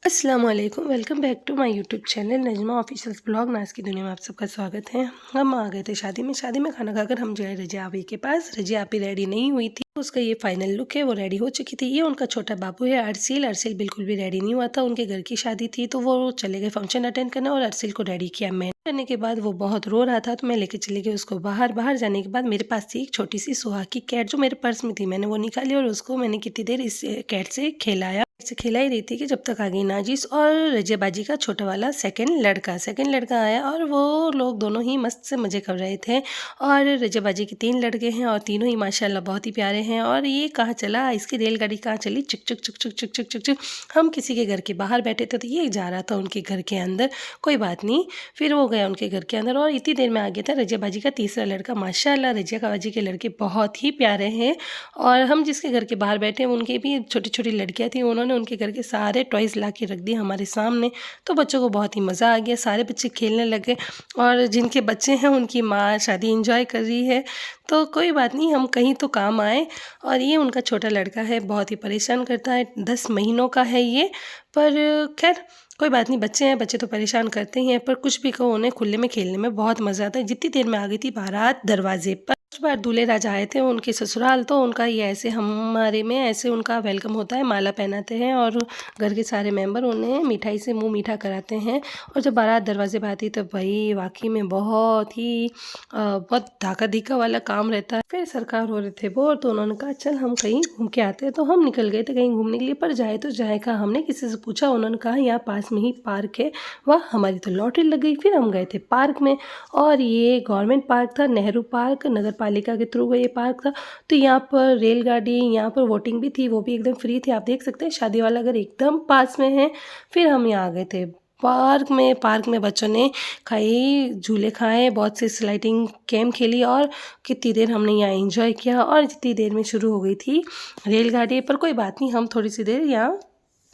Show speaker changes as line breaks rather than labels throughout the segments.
अस्सलाम वालेकुम, welcome back to my YouTube channel Najma official blog. Naaz की दुनिया में आप सबका स्वागत है। हम आ गए थे शादी में खाना खाकर हम जो है रजिया आपी के पास। रजिया आपी रेडी नहीं हुई थी, उसका ये फाइनल लुक है, वो रेडी हो चुकी थी। ये उनका छोटा बाबू है अरसिल। अरसिल बिल्कुल भी रेडी नहीं हुआ था, उनके घर की शादी थी तो वो चले गए फंक्शन अटेंड करने और अरसिल को रेडी किया। मैं करने के बाद वो बहुत रो रहा था तो मैं लेके चली गई उसको बाहर। बाहर जाने के बाद मेरे पास थी एक छोटी सी सुहा की कैट जो मेरे पर्स में थी, मैंने वो निकाली और उसको मैंने कितनी देर इस कैट से खिला ही रही थी कि जब तक आ गई नाजिस और रजिया बाजी का छोटा वाला सेकंड लड़का आया और वो लोग दोनों ही मस्त से मज़े कर रहे थे। और रजिया बाजी के 3 लड़के हैं और तीनों ही माशाल्लाह बहुत ही प्यारे हैं। और ये कहाँ चला, इसकी रेलगाड़ी कहाँ चली, चुक चुक चुक चुक चुक चुक चुक चुक। हम किसी के घर के बाहर बैठे थे तो ये जा रहा था उनके घर के अंदर। कोई बात नहीं, फिर वो गया उनके घर के अंदर और इतनी देर में आ गया था रजिया बाजी का तीसरा लड़का। माशाल्लाह रजिया बाजी के लड़के बहुत ही प्यारे हैं। और हम जिसके घर के बाहर बैठे हैं उनके भी छोटी छोटी लड़कियां थी, उन्होंने उनके घर के सारे टॉयज़ ला के रख दिए हमारे सामने। तो बच्चों को बहुत ही मज़ा आ गया, सारे बच्चे खेलने लगे। और जिनके बच्चे हैं उनकी माँ शादी एंजॉय कर रही है। तो कोई बात नहीं, हम कहीं तो काम आए। और ये उनका छोटा लड़का है, बहुत ही परेशान करता है, 10 महीनों का है ये। पर खैर कोई बात नहीं, बच्चे हैं, बच्चे तो परेशान करते ही हैं, पर कुछ भी कहो उन्हें खुले में खेलने में बहुत मज़ा आता है। जितनी देर में आ गई थी बारात दरवाजे पर। कुछ बार दूल्हे राजा आए थे उनके ससुराल, तो उनका ये ऐसे हमारे में ऐसे उनका वेलकम होता है, माला पहनाते हैं और घर के सारे मेंबर उन्हें मिठाई से मुंह मीठा कराते हैं। और जब बारात दरवाजे पर आती है तो भाई वाकई में बहुत धाका धीका वाला काम रहता है। फिर सरकार हो रहे थे बोर तो उन्होंने कहा चल हम कहीं घूम के आते हैं। तो हम निकल गए थे कहीं घूमने के लिए, पर जाए तो जाए कहाँ। हमने किसी से पूछा, उन्होंने कहा यहाँ पास में ही पार्क है। वाह, हमारी तो लॉटरी लग गई। फिर हम गए थे पार्क में और ये गवर्नमेंट पार्क था, नेहरू पार्क, नगर पालिका के थ्रू ये पार्क था। तो यहाँ पर रेलगाड़ी, यहाँ पर वोटिंग भी थी, वो भी एकदम फ्री थी। आप देख सकते हैं शादी वाला घर एकदम पास में है। फिर हम यहाँ आ गए थे पार्क में बच्चों ने झूले खाए, बहुत सी स्लाइडिंग गेम खेली और कितनी देर हमने यहाँ एंजॉय किया। और जितनी देर में शुरू हो गई थी रेलगाड़ी। पर कोई बात नहीं, हम थोड़ी सी देर यहाँ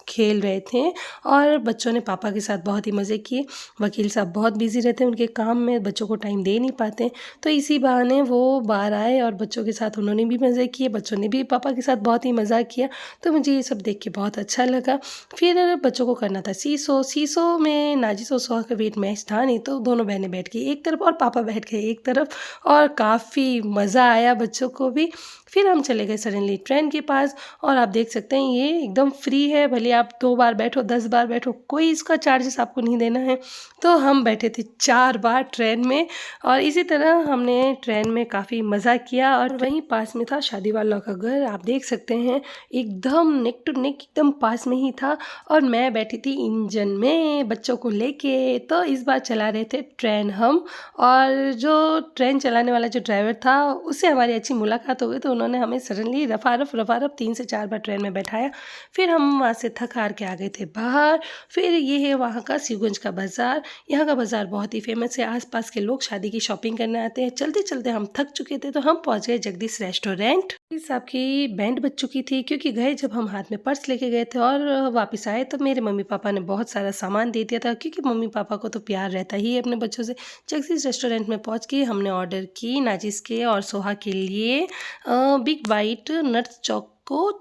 खेल रहे थे और बच्चों ने पापा के साथ बहुत ही मज़े किए। वकील साहब बहुत बिजी रहते हैं उनके काम में, बच्चों को टाइम दे नहीं पाते, तो इसी बहाने वो बाहर आए और बच्चों के साथ उन्होंने भी मज़े किए, बच्चों ने भी पापा के साथ बहुत ही मज़ा किया। तो मुझे ये सब देख के बहुत अच्छा लगा। फिर बच्चों को करना था सीसो में नाजिस और सुहा का वेट मैच था नहीं, तो दोनों बहनें बैठ गई एक तरफ और पापा बैठ गए एक तरफ और काफ़ी मज़ा आया बच्चों को भी। फिर हम चले गए सडनली ट्रेन के पास और आप देख सकते हैं ये एकदम फ्री है, भले आप 2 बार बैठो 10 बार बैठो, कोई इसका चार्जेस आपको नहीं देना है। तो हम बैठे थे 4 बार ट्रेन में और इसी तरह हमने ट्रेन में काफ़ी मज़ा किया। और वहीं पास में था शादी वालों का घर, आप देख सकते हैं एकदम नेक टू नेक एकदम पास में ही था। और मैं बैठी थी इंजन में बच्चों को लेके। तो इस बार चला रहे थे ट्रेन हम, और जो ट्रेन चलाने वाला जो ड्राइवर था उससे हमारी अच्छी मुलाकात हो गई। तो उन्होंने हमें सडनली रफा रफ 3 से 4 बार ट्रेन में बैठाया। फिर हम वहाँ से थक हार के आ गए थे बाहर। फिर ये है वहाँ का शिवगंज का बाज़ार। यहाँ का बाज़ार बहुत ही फेमस है, आसपास के लोग शादी की शॉपिंग करने आते हैं। चलते चलते हम थक चुके थे तो हम पहुँच गए जगदीश रेस्टोरेंट। इस आपकी बैंड बज चुकी थी क्योंकि गए जब हम हाथ में पर्स लेके गए थे और वापस आए तो मेरे मम्मी पापा ने बहुत सारा सामान दे दिया था, क्योंकि मम्मी पापा को तो प्यार रहता ही है अपने बच्चों से। जगदीश रेस्टोरेंट में पहुँच के हमने ऑर्डर की नाजिस के और सोहा के लिए बिग बाइट नट्स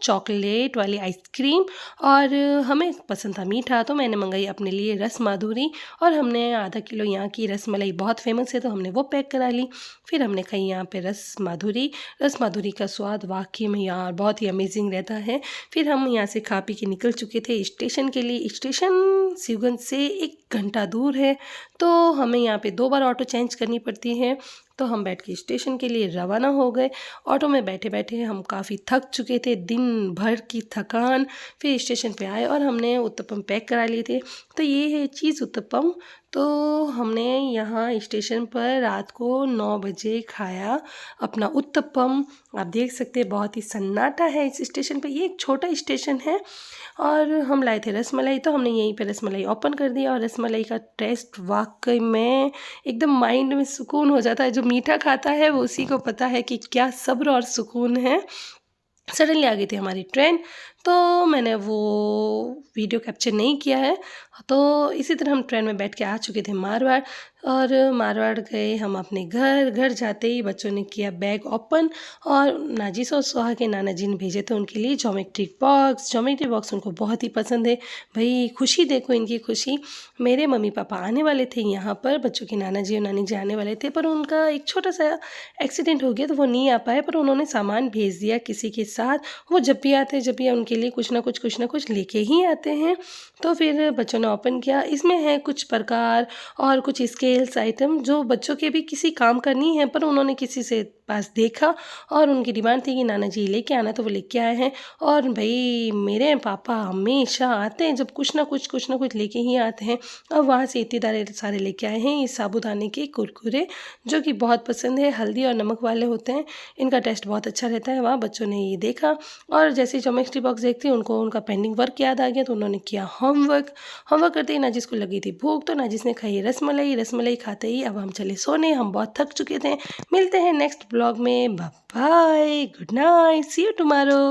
चॉकलेट वाली आइसक्रीम। और हमें पसंद था मीठा तो मैंने मंगाई अपने लिए रस माधुरी। और हमने आधा किलो यहाँ की रस मलाई बहुत फेमस है तो हमने वो पैक करा ली। फिर हमने खाई यहाँ पे रस माधुरी का स्वाद वाकई में यार बहुत ही अमेजिंग रहता है। फिर हम यहाँ से खा पी के निकल चुके थे स्टेशन के लिए। स्टेशन शिवगंज से 1 घंटा दूर है, तो हमें यहाँ पे 2 बार ऑटो चेंज करनी पड़ती है। तो हम बैठ के स्टेशन के लिए रवाना हो गए। ऑटो में बैठे बैठे हम काफ़ी थक चुके थे, दिन भर की थकान। फिर स्टेशन पे आए और हमने उत्तपम पैक करा लिए थे। तो ये है चीज़ उत्तपम। तो हमने यहाँ स्टेशन पर रात को 9 बजे खाया अपना उत्तपम। आप देख सकते हैं बहुत ही सन्नाटा है इस स्टेशन पे, ये एक छोटा स्टेशन है। और हम लाए थे रसमलाई, तो हमने यहीं पे रसमलाई ओपन कर दिया और रसमलाई का टेस्ट वाकई में एकदम माइंड में सुकून हो जाता है। जो मीठा खाता है वो उसी को पता है कि क्या सब्र और सुकून है। सडनली आ गई थी हमारी ट्रेन। तो मैंने वो वीडियो कैप्चर नहीं किया है। तो इसी तरह हम ट्रेन में बैठ के आ चुके थे मारवाड़, और मारवाड़ गए हम अपने घर जाते ही बच्चों ने किया बैग ओपन, और नाजिस और सुहा के नाना जी ने भेजे थे उनके लिए ज्योमेट्री बॉक्स उनको बहुत ही पसंद है। भाई खुशी देखो इनकी खुशी। मेरे मम्मी पापा आने वाले थे यहाँ पर, बच्चों के नाना जी और नानी जी आने वाले थे, पर उनका एक छोटा सा एक्सीडेंट हो गया तो वो नहीं आ पाए, पर उन्होंने सामान भेज दिया किसी के साथ। वो जब भी आते हैं जब भी उनके लिए कुछ ना कुछ लेके ही आते हैं। तो फिर बच्चों ने ओपन किया, इसमें है कुछ प्रकार और कुछ स्केल्स आइटम जो बच्चों के भी किसी काम का नहीं है, पर उन्होंने किसी से पास देखा और उनकी डिमांड थी कि नाना जी लेके आना, तो वो लेके आए हैं। और भाई मेरे पापा हमेशा आते हैं जब कुछ ना कुछ लेके ही आते हैं। अब वहाँ से इतने सारे लेके आए हैं ये साबूदाने के कुरकुरे, जो कि बहुत पसंद है, हल्दी और नमक वाले होते हैं, इनका टेस्ट बहुत अच्छा रहता है। वहाँ बच्चों ने ये देखा, और जैसे ज्योमेट्री बॉक्स देखते उनको उनका पेंडिंग वर्क याद आ गया, तो उन्होंने किया होमवर्क करते ही नाजिस को लगी थी भूख, तो नाजिस ने खाई रसमलाई खाते ही अब हम चले सोने, हम बहुत थक चुके थे। मिलते हैं नेक्स्ट ब्लॉग में, bye bye, good night, see you tomorrow.